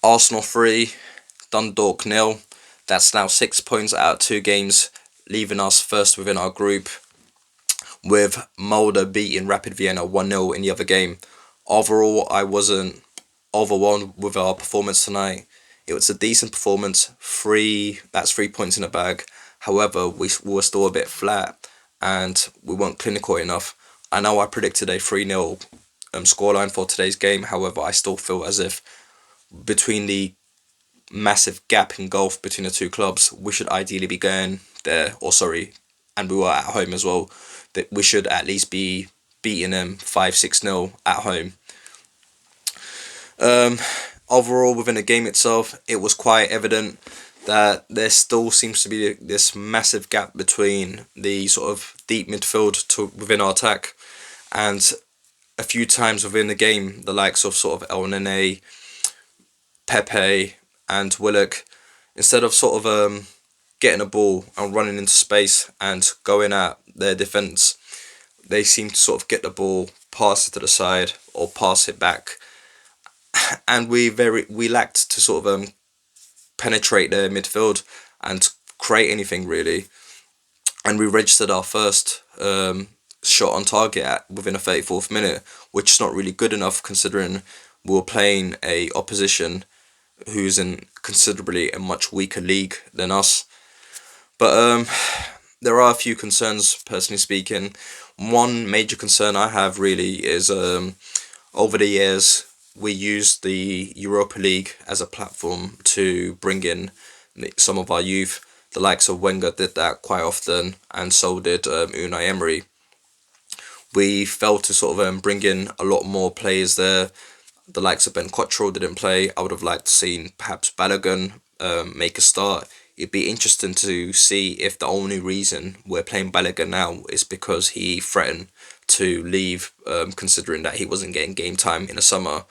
Arsenal 3, Dundalk 0. That's now 6 points out of 2 games, leaving us first within our group, with Molde beating Rapid Vienna 1-0 in the other game. Overall, I wasn't overwhelmed with our performance tonight. It was a decent performance. That's 3 points in the bag. However, we were still a bit flat and we weren't clinical enough. I know I predicted a 3-0 scoreline for today's game. However, I still feel as if between the massive gap in gulf between the two clubs, we should ideally be going there, and we were at home as well, that we should at least be beating them 5-6-0 at home. Um, Overall, within the game itself, it was quite evident that there still seems to be this massive gap between the sort of deep midfield to within our attack, and a few times within the game, the likes of sort of El Nene, Pepe, and Willock, instead of sort of getting a ball and running into space and going at their defence, they seem to sort of get the ball, pass it to the side or pass it back, and we lacked to sort of penetrate their midfield and create anything really. And we registered our first shot on target within a 34th minute, which is not really good enough considering we were playing a opposition who's in considerably a much weaker league than us. But there are a few concerns, personally speaking. One major concern I have really is over the years we used the Europa League as a platform to bring in some of our youth. The likes of Wenger did that quite often, and so did Unai Emery. We failed to sort of bring in a lot more players there. The likes of Ben Cottrell didn't play. I would have liked to seen perhaps Balogun make a start. It'd be interesting to see if the only reason we're playing Balogun now is because he threatened to leave, considering that he wasn't getting game time in the summer.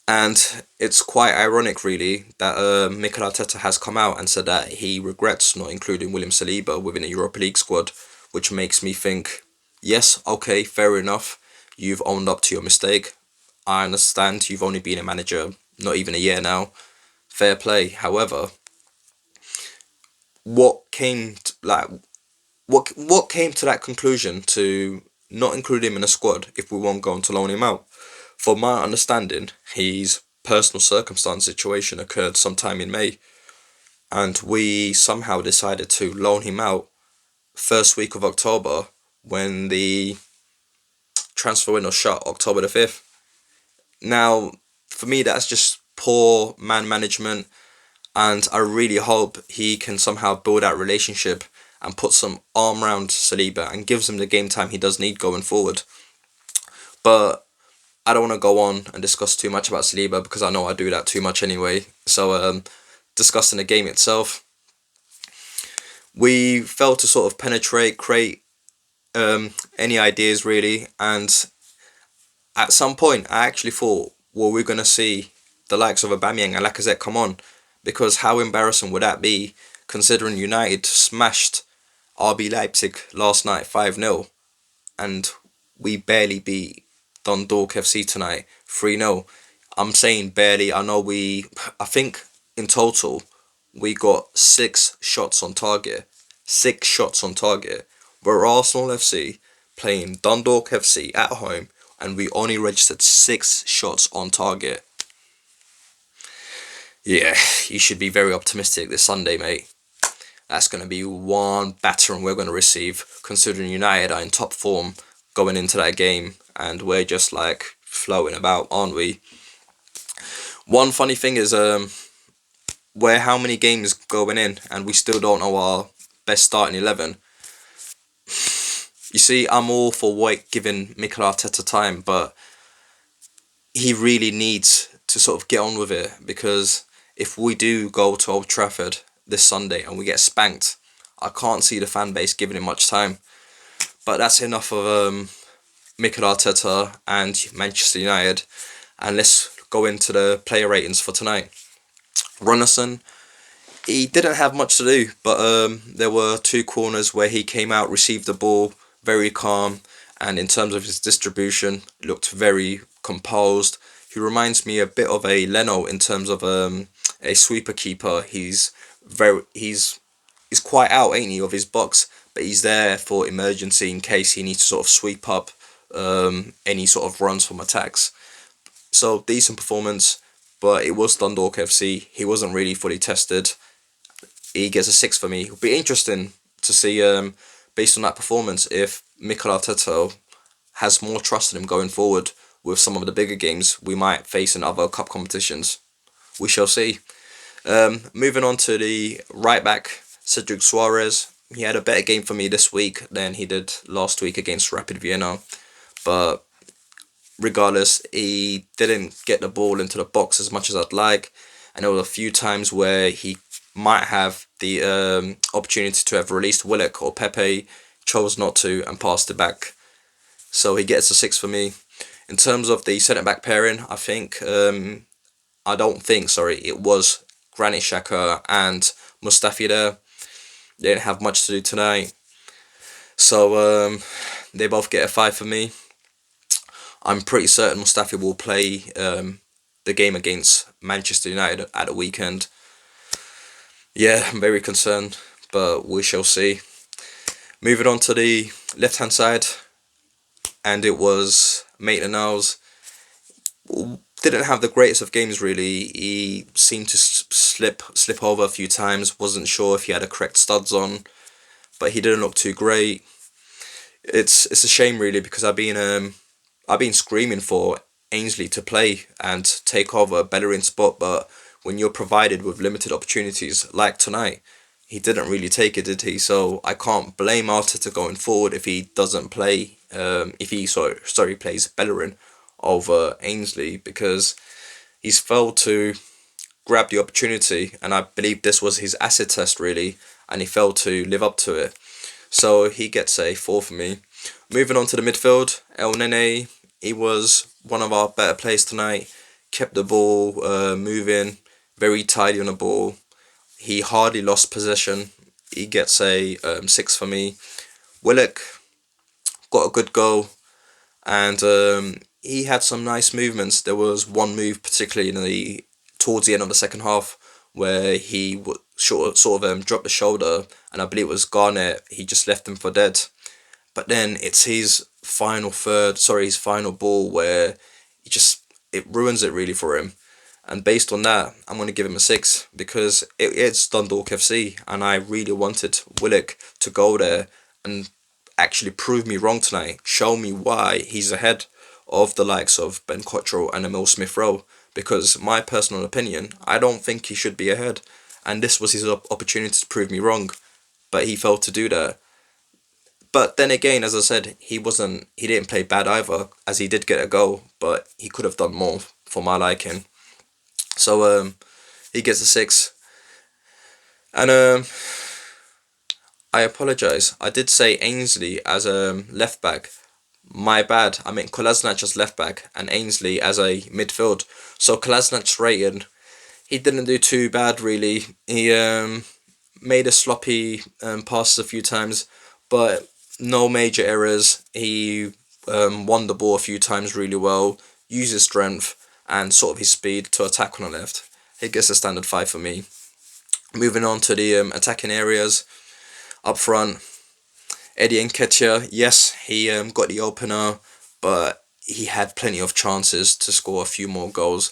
And it's quite ironic, really, that Mikel Arteta has come out and said that he regrets not including William Saliba within the Europa League squad, which makes me think, yes, okay, fair enough, you've owned up to your mistake. I understand you've only been a manager not even a year now. Fair play. However, what came to, like what came to that conclusion to not include him in a squad if we weren't going to loan him out? For my understanding, his personal circumstance situation occurred sometime in May, and we somehow decided to loan him out first week of October when the transfer window shut October the 5th. Now, for me, that's just poor man management, and I really hope he can somehow build that relationship and put some arm around Saliba and gives him the game time he does need going forward. But I don't want to go on and discuss too much about Saliba because I know I do that too much anyway. So, discussing the game itself, we failed to sort of penetrate, create any ideas really, and at some point I actually thought, well, we're going to see the likes of Aubameyang and Lacazette come on, because how embarrassing would that be considering United smashed RB Leipzig last night 5-0 and we barely beat Dundalk FC tonight 3-0. I'm saying barely. I think in total we got 6 shots on target. 6 shots on target. We're Arsenal FC playing Dundalk FC at home and we only registered 6 shots on target. Yeah, you should be very optimistic this Sunday, mate. That's going to be one battering we're going to receive, considering United are in top form going into that game, and we're just like floating about, aren't we? One funny thing is, we're how many games going in, and we still don't know our best starting 11. You see, I'm all for giving Mikel Arteta time, but he really needs to sort of get on with it, because if we do go to Old Trafford this Sunday and we get spanked, I can't see the fan base giving him much time. But that's enough of Mikel Arteta and Manchester United, and let's go into the player ratings for tonight. Runnison, he didn't have much to do, but there were 2 corners where he came out, received the ball, very calm, and in terms of his distribution, looked very composed. He reminds me a bit of a Leno in terms of a sweeper keeper. He's quite out, ain't he, of his box, but he's there for emergency in case he needs to sort of sweep up any sort of runs from attacks. So decent performance, but it was Dundalk FC. He wasn't really fully tested. He gets a 6 for me. It'll be interesting to see, based on that performance, if Mikel Arteta has more trust in him going forward with some of the bigger games we might face in other cup competitions. We shall see. Moving on to the right back, Cedric Suarez. He had a better game for me this week than he did last week against Rapid Vienna. But regardless, he didn't get the ball into the box as much as I'd like. And there were a few times where he might have the opportunity to have released Willock or Pepe, chose not to and passed it back. So he gets a 6 for me. In terms of the centre back pairing, it was Granit Xhaka and Mustafi there. They didn't have much to do tonight. So they both get a 5 for me. I'm pretty certain Mustafi will play the game against Manchester United at the weekend. Yeah, I'm very concerned, but we shall see. Moving on to the left-hand side, and it was Maitland-Niles. Didn't have the greatest of games really. He seemed to slip over a few times. Wasn't sure if he had the correct studs on, but he didn't look too great. It's a shame really, because I've been screaming for Ainsley to play and take over Bellerin's spot, but when you're provided with limited opportunities like tonight, he didn't really take it, did he? So I can't blame Arteta going forward if he doesn't play. If he plays Bellerin over Ainsley, because he's failed to grab the opportunity, and I believe this was his acid test really, and he failed to live up to it. So he gets a 4 for me. Moving on to the midfield, El Nene, he was one of our better players tonight. Kept the ball moving, very tidy on the ball. He hardly lost possession. He gets a 6 for me. Willock got a good goal, and he had some nice movements. There was one move particularly towards the end of the second half where he sort of dropped the shoulder, and I believe it was Garnett. He just left him for dead. But then it's his final ball where it ruins it really for him. And based on that, I'm going to give him a 6, because it's Dundalk FC, and I really wanted Willock to go there and actually prove me wrong tonight. Show me why he's ahead of the likes of Ben Cottrell and Emil Smith-Rowe, because my personal opinion, I don't think he should be ahead. And this was his opportunity to prove me wrong, but he failed to do that. But then again, as I said, he didn't play bad either, as he did get a goal, but he could have done more for my liking. So he gets a 6. And I apologise. I did say Ainsley as a left back. My bad. I meant Kolasinac as left back and Ainsley as a midfield. So Kolasinac rated, he didn't do too bad really. He made a sloppy passes a few times, but no major errors. He won the ball a few times really well, used his strength and sort of his speed to attack on the left. He gets a standard 5 for me. Moving on to the attacking areas. Up front, Eddie Nketiah, yes, he got the opener, but he had plenty of chances to score a few more goals,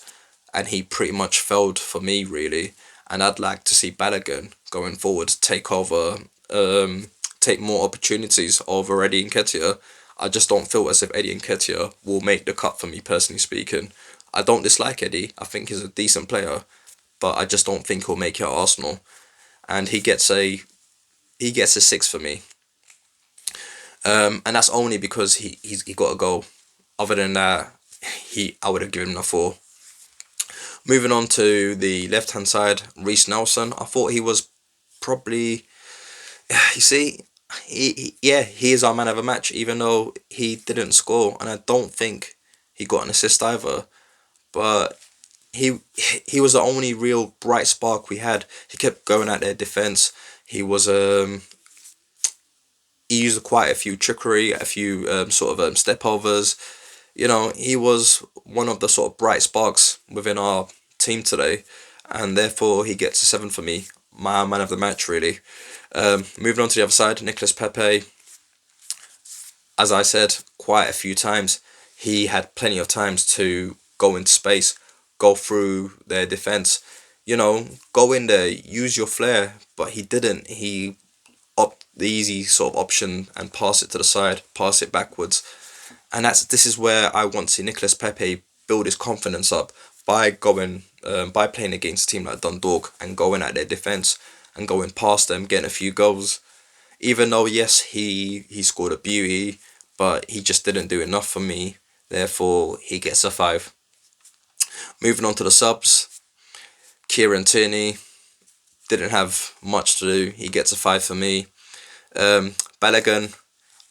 and he pretty much failed for me really. And I'd like to see Balogun going forward take more opportunities over Eddie Nketiah. I just don't feel as if Eddie Nketiah will make the cut for me, personally speaking. I don't dislike Eddie. I think he's a decent player, but I just don't think he'll make it at Arsenal. And he gets a 6 for me. And that's only because he got a goal. Other than that, I would have given him a 4. Moving on to the left hand side, Reece Nelson. I thought he was probably, you see, he is our man of the match, even though he didn't score, and I don't think he got an assist either. But he was the only real bright spark we had. He kept going at their defense. He used quite a few trickery, a few stepovers. He was one of the sort of bright sparks within our team today, and therefore he gets a 7 for me. My man of the match, really. Moving on to the other side, Nicolas Pepe. As I said quite a few times, he had plenty of times to go into space, go through their defense, go in there, use your flair, but he didn't. He opted the easy sort of option and pass it to the side, pass it backwards. And this is where I want to see Nicolas Pepe build his confidence up by by playing against a team like Dundalk and going at their defense and going past them, getting a few goals. Even though yes, he scored a beauty, but he just didn't do enough for me. Therefore, he gets a 5. Moving on to the subs, Kieran Tierney didn't have much to do. He gets a 5 for me. Balogun,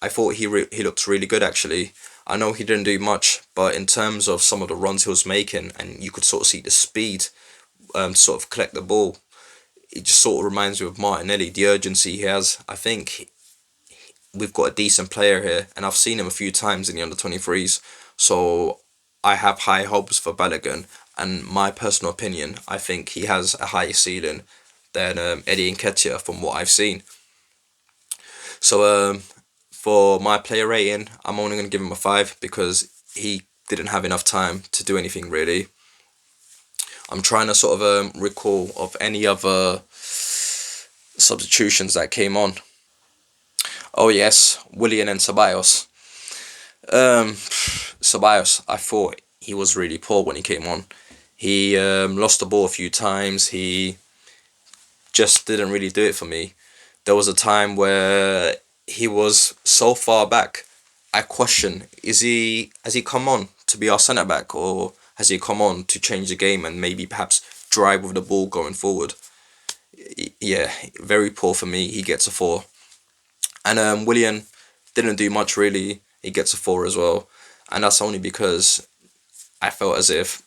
I thought he looked really good actually. I know he didn't do much, but in terms of some of the runs he was making, and you could sort of see the speed, sort of collect the ball. It just sort of reminds me of Martinelli, the urgency he has. I think we've got a decent player here, and I've seen him a few times in the under-23s, so I have high hopes for Balogun. And my personal opinion, I think he has a higher ceiling than Eddie Nketiah from what I've seen. So for my player rating, I'm only going to give him a 5 because he didn't have enough time to do anything really. I'm trying to sort of recall of any other substitutions that came on. Oh yes, Willian and Ceballos. Ceballos, I thought he was really poor when he came on. He lost the ball a few times. He just didn't really do it for me. There was a time where he was so far back. I question: has he come on to be our centre back, or has he come on to change the game and maybe perhaps drive with the ball going forward? Yeah, very poor for me. He gets a 4. And Willian didn't do much really. He gets a 4 as well, and that's only because I felt as if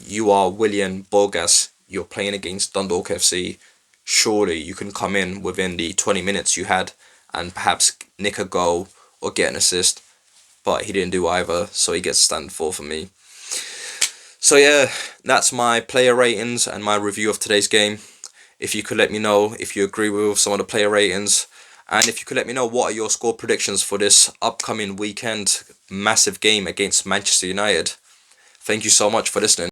you are William Borgas. You're playing against Dundalk FC. Surely you can come in within the 20 minutes you had and perhaps nick a goal or get an assist. But he didn't do either, so he gets stand 4 for me. So yeah, that's my player ratings and my review of today's game. If you could let me know if you agree with some of the player ratings, and if you could let me know what are your score predictions for this upcoming weekend massive game against Manchester United. Thank you so much for listening.